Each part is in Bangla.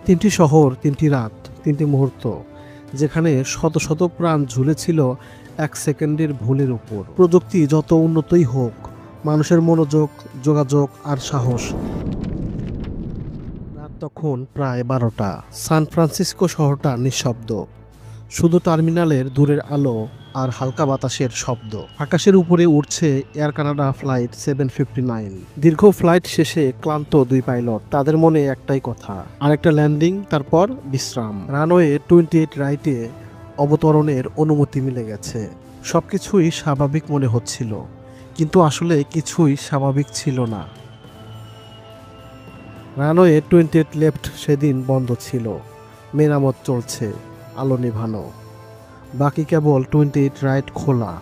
তিনটি শহর, তিনটি রাত, তিনটি মুহূর্ত, যেখানে শত শত প্রাণ ঝুলেছিল এক সেকেন্ডের ভুলের উপর। প্রযুক্তি যত উন্নতই হোক, মানুষের মনোযোগ, যোগাযোগ আর সাহস। রাত তখন প্রায় 12টা। সান ফ্রান্সিসকো শহরটা নিঃশব্দ, শুধু টার্মিনালের দূরের আলো আর হালকা বাতাসের শব্দ। আকাশের উপরে উঠছে এয়ার কানাডা ফ্লাইট 759। দীর্ঘ ফ্লাইট শেষে ক্লান্ত দুই পাইলট, তাদের মনে একটাই কথা, আরেকটা ল্যান্ডিং, তারপর বিশ্রাম। রানওয়ে 28 রাইটে অবতরণের অনুমতি মিলে গেছে। সবকিছুই স্বাভাবিক মনে হচ্ছিল, কিন্তু আসলে কিছুই স্বাভাবিক ছিল না। রানওয়ে 28 লেফট সেদিন বন্ধ ছিল, মেরামত চলছে, আলো নিভানো, বাকি কেবল 28 রাইট খোলা।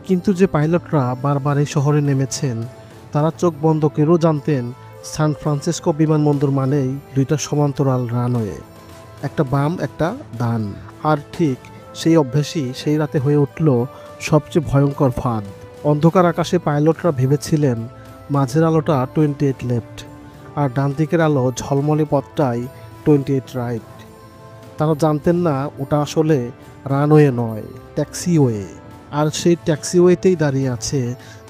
কিন্তু যে পাইলটরা বারবার এই শহরে নেমেছেন, তারা চোখ বন্ধ করেও জানতেন সান ফ্রান্সিসকো বিমানবন্দর মানেই দুইটা সমান্তরাল রানওয়ে, একটা বাম, একটা ডান। আর ঠিক সেই অভ্যাসই সেই রাতে হয়ে উঠল সবচেয়ে ভয়ঙ্কর ফাঁদ। অন্ধকার আকাশে পাইলটরা ভেবেছিলেন মাঝের আলোটা 28 লেফট, আর ডান দিকের আলো ঝলমলে পথটাই 28 রাইট। তারা জানতেন না ওটা আসলে রানওয়ে নয়, ট্যাক্সিওয়ে। আর সেই ট্যাক্সিওয়েতেই দাঁড়িয়ে আছে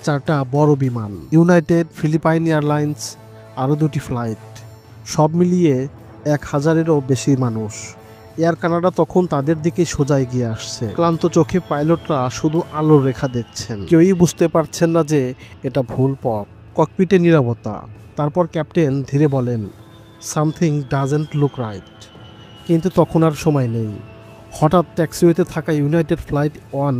চারটা বড় বিমান, ইউনাইটেড, ফিলিপাইন এয়ারলাইন্স, আরও দুটি ফ্লাইট, সব মিলিয়ে 1000-এরও বেশি মানুষ। এয়ার কানাডা তখন তাদের দিকে সোজা এগিয়ে আসছে। ক্লান্ত চোখে পাইলটরা শুধু আলোর রেখা দেখছেন, কেউই বুঝতে পারছেন না যে এটা ভুল পথ। ককপিটে নীরবতা। তারপর ক্যাপ্টেন ধীরে বলেন, সামথিং ডাজেন্ট লুক রাইট। কিন্তু তখন আর সময় নেই। হঠাৎ ট্যাক্সিওয়েতে থাকা ইউনাইটেড ফ্লাইট 1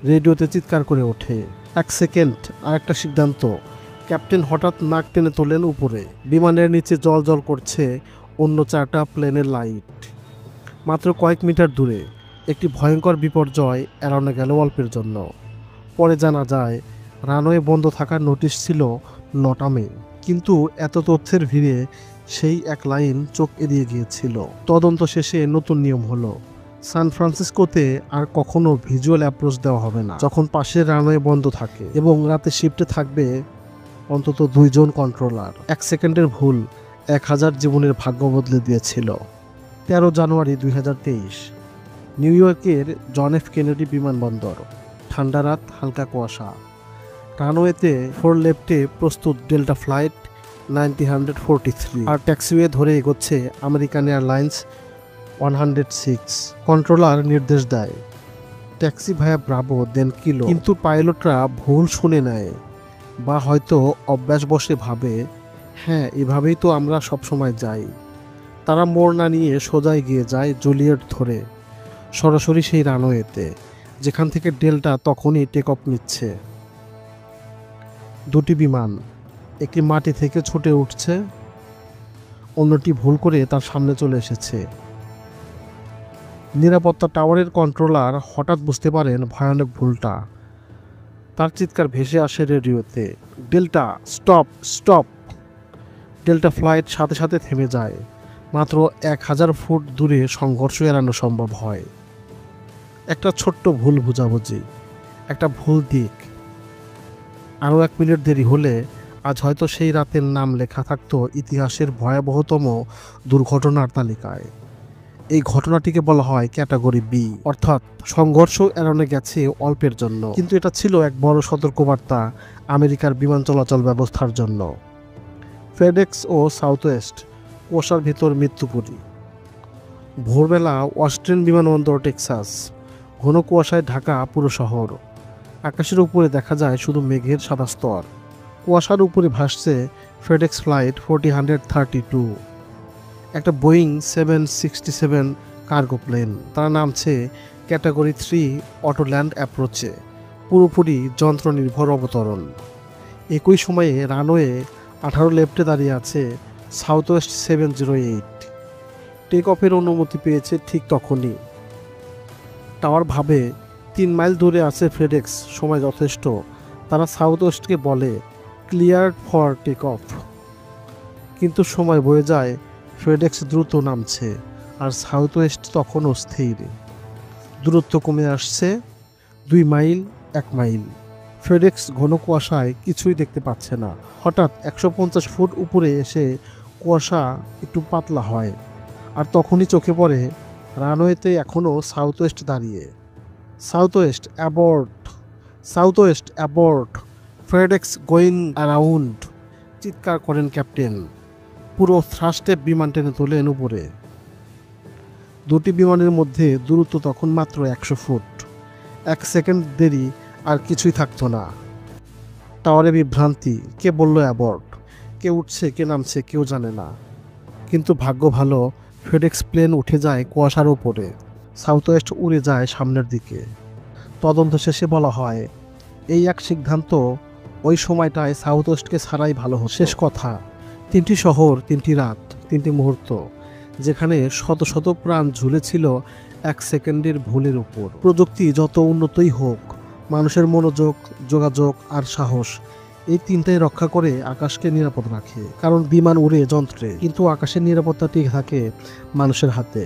রেডিওতে চিৎকার করে ওঠে, 1 সেকেন্ড, আর একটা সিদ্ধান্ত। ক্যাপ্টেন হঠাৎ নাক টেনে তোলেন উপরে। বিমানের নিচে জল জল করছে অন্য 4টা প্লেনের লাইট। মাত্র কয়েক মিটার দূরে একটি ভয়ঙ্কর বিপর্যয় এড়ানো গেল অল্পের জন্য। পরে জানা যায় রানওয়ে বন্ধ থাকার নোটিশ ছিল নটামে, কিন্তু এত তথ্যের ভিড়ে সেই এক লাইন চোখ এড়িয়ে গিয়েছিল। তদন্ত শেষে নতুন নিয়ম হলো, সান ফ্রান্সিসকোতে আর কখনো ভিজুয়াল অ্যাপ্রোচ দেওয়া হবে না যখন পাশের রানওয়ে বন্ধ থাকে, এবং রাতে শিফটে থাকবে অন্তত 2 জন কন্ট্রোলার। 1 সেকেন্ডের ভুল 1000 জীবনের ভাগ্য বদলে দিয়েছিল। 13 জানুয়ারি 2023, নিউ ইয়র্কের জন এফ কেনেডি বিমানবন্দর। ঠান্ডা রাত, হালকা কুয়াশা। রানওয়েতে 4 লেফটে প্রস্তুত ডেল্টা ফ্লাইট 9043, আর ট্যাক্সিওয়ে ধরে এগোচ্ছে আমেরিকান এয়ারলাইন্স 106। কন্ট্রোলার নির্দেশ দেয়, ট্যাক্সি ভায়া ব্রাভো দেন কিলো। কিন্তু পাইলটরা ভুল শুনে নেয়, বা হয়তো অভ্যাসবশে ভাবে, হ্যাঁ এভাবেই তো আমরা সবসময় যাই। তারা মোড় না নিয়ে সোজা এগিয়ে যায় জুলিয়েট ধরে, সরাসরি সেই রানওয়েতে যেখান থেকে ডেল্টা তখনই টেক অফ নিচ্ছে। দুটি বিমান, একটি মাটি থেকে ছুটে উঠছে, অন্যটি ভুল করে তার সামনে চলে এসেছে। নিরাপত্তা টাওয়ারের কন্ট্রোলার হঠাৎ বুঝতে পারেন ভয়ানক ভুলটা। তার চিৎকার ভেসে আসে রেডিওতে, delta stop, stop. Delta flight সাথে সাথে থেমে যায়। মাত্র 1000 ফুট দূরে সংঘর্ষ এড়ানো সম্ভব হয়। একটা ছোট্ট ভুল বোঝাবুঝি, একটা ভুল দিক। আরও 1 মিনিট দেরি হলে আজ হয়তো সেই রাতের নাম লেখা থাকতো ইতিহাসের ভয়াবহতম দুর্ঘটনার তালিকায়। এই ঘটনাটিকে বলা হয় ক্যাটাগরি বি, অর্থাৎ সংঘর্ষ এড়ানো গেছে অল্পের জন্য, কিন্তু এটা ছিল এক বড় সতর্কবার্তা আমেরিকার বিমান চলাচল ব্যবস্থার জন্য। ফেডেক্স ও সাউথওয়েস্ট, কুয়াশার ভিতর মৃত্যুপুরী। ভোরবেলা অস্টিন বিমানবন্দর, টেক্সাস। ঘন কুয়াশায় ঢাকা পুরো শহর। আকাশের উপরে দেখা যায় শুধু মেঘের সাদা স্তর। কুয়াশার উপরে ভাসছে ফেডেক্স ফ্লাইট 4032, একটা বোয়িং 767 কার্গো প্লেন। তারা নামছে ক্যাটাগরি 3 অটো ল্যান্ড অ্যাপ্রোচে, পুরোপুরি যন্ত্র নির্ভর অবতরণ। একই সময়ে রানওয়ে 18 লেফটে দাঁড়িয়ে আছে সাউথওয়েস্ট 708। টেক অফের অনুমতি পেয়েছে ঠিক তখনই। টাওয়ার ভাবে 3 মাইল দূরে আছে ফেডেক্স, সময় যথেষ্ট। তারা সাউথওয়েস্টকে বলে ক্লিয়ার ফর টেক অফ। কিন্তু সময় বয়ে যায়, ফেডেক্স দ্রুত নামছে, আর সাউথওয়েস্ট তখনও স্থির। দূরত্ব কমে আসছে, 2 মাইল, 1 মাইল। ফেডেক্স ঘন কুয়াশায় কিছুই দেখতে পাচ্ছে না। হঠাৎ 150 ফুট উপরে এসে কুয়াশা একটু পাতলা হয়, আর তখনই চোখে পড়ে রানওয়েতে এখনও সাউথ ওয়েস্ট দাঁড়িয়ে। South West abort, south West abort, FedEx going around, চিৎকার করেন ক্যাপ্টেন। পুরো থ্রাস্টে বিমান টেনে তোলেন উপরে। দুটি বিমানের মধ্যে দূরত্ব তখন মাত্র 100 ফুট। 1 সেকেন্ড দেরি আর কিছুই থাকতো না। টাওয়ারে বিভ্রান্তি, কে বলল অ্যাবর্ট, কে উঠছে কে নামছে কেউ জানে না। কিন্তু ভাগ্য ভালো, ফেডেক্স প্লেন উঠে যায় কুয়াশার উপরে। সাউথ ওয়েস্ট উড়ে যায় সামনের দিকে। তদন্ত শেষে বলা হয় এই এক সিদ্ধান্ত ওই সময়টায় সাউথ ওয়েস্টকে ছাড়াই ভালো হতো। শেষ কথা, 3টি শহর, 3টি রাত, 3টি মুহূর্ত, যেখানে শত শত প্রাণ ঝুলেছিল 1 সেকেন্ডের ভুলের উপর। প্রযুক্তি যত উন্নতই হোক, মানুষের মনোযোগ, যোগাযোগ আর সাহস, এই তিনটাই রক্ষা করে আকাশকে নিরাপদ রাখে। কারণ বিমান উড়ে যন্ত্রে, কিন্তু আকাশের নিরাপত্তা ঠিক থাকে মানুষের হাতে।